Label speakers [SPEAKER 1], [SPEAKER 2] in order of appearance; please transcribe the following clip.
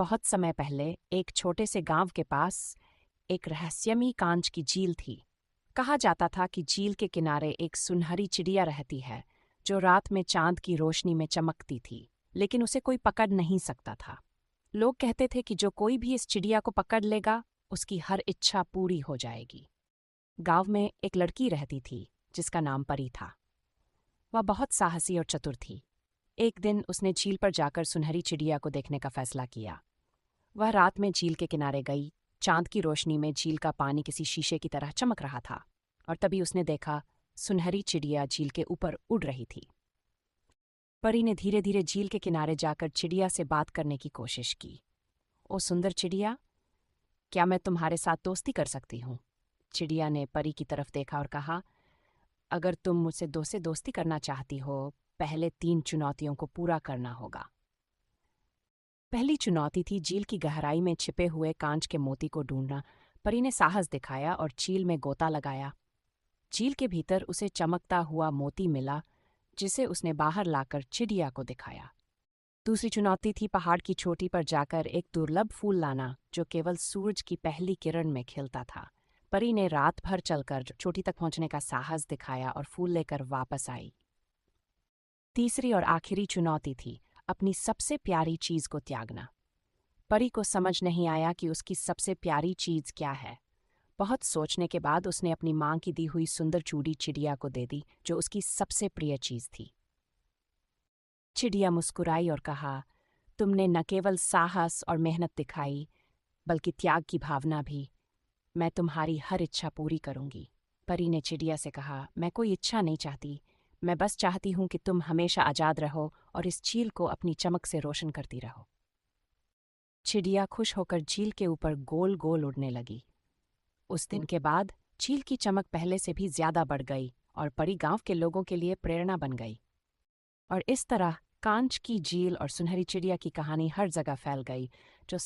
[SPEAKER 1] बहुत समय पहले एक छोटे से गांव के पास एक रहस्यमयी कांच की झील थी। कहा जाता था कि झील के किनारे एक सुनहरी चिड़िया रहती है जो रात में चांद की रोशनी में चमकती थी, लेकिन उसे कोई पकड़ नहीं सकता था। लोग कहते थे कि जो कोई भी इस चिड़िया को पकड़ लेगा उसकी हर इच्छा पूरी हो जाएगी। गांव में एक लड़की रहती थी जिसका नाम परी था। वह बहुत साहसी और चतुर थी। एक दिन उसने झील पर जाकर सुनहरी चिड़िया को देखने का फैसला किया। वह रात में झील के किनारे गई। चांद की रोशनी में झील का पानी किसी शीशे की तरह चमक रहा था, और तभी उसने देखा सुनहरी चिड़िया झील के ऊपर उड़ रही थी। परी ने धीरे धीरे झील के किनारे जाकर चिड़िया से बात करने की कोशिश की। ओ सुंदर चिड़िया, क्या मैं तुम्हारे साथ दोस्ती कर सकती हूँ? चिड़िया ने परी की तरफ देखा और कहा, अगर तुम मुझसे दोस्ती करना चाहती हो, पहले 3 चुनौतियों को पूरा करना होगा। पहली चुनौती थी झील की गहराई में छिपे हुए कांच के मोती को ढूंढना। परी ने साहस दिखाया और झील में गोता लगाया। झील के भीतर उसे चमकता हुआ मोती मिला, जिसे उसने बाहर लाकर चिड़िया को दिखाया। दूसरी चुनौती थी पहाड़ की चोटी पर जाकर एक दुर्लभ फूल लाना जो केवल सूरज की पहली किरण में खिलता था। परी ने रात भर चलकर चोटी तक पहुंचने का साहस दिखाया और फूल लेकर वापस आई। तीसरी और आखिरी चुनौती थी अपनी सबसे प्यारी चीज को त्यागना। परी को समझ नहीं आया कि उसकी सबसे प्यारी चीज क्या है। बहुत सोचने के बाद उसने अपनी मां की दी हुई सुंदर चूड़ी चिड़िया को दे दी, जो उसकी सबसे प्रिय चीज थी। चिड़िया मुस्कुराई और कहा, तुमने न केवल साहस और मेहनत दिखाई, बल्कि त्याग की भावना भी। मैं तुम्हारी हर इच्छा पूरी करूंगी। परी ने चिड़िया से कहा, मैं कोई इच्छा नहीं चाहती, मैं बस चाहती हूं कि तुम हमेशा आजाद रहो और इस झील को अपनी चमक से रोशन करती रहो। चिड़िया खुश होकर झील के ऊपर गोल गोल उड़ने लगी। उस दिन के बाद झील की चमक पहले से भी ज्यादा बढ़ गई और परी गांव के लोगों के लिए प्रेरणा बन गई। और इस तरह कांच की झील और सुनहरी चिड़िया की कहानी हर जगह फैल गई, जो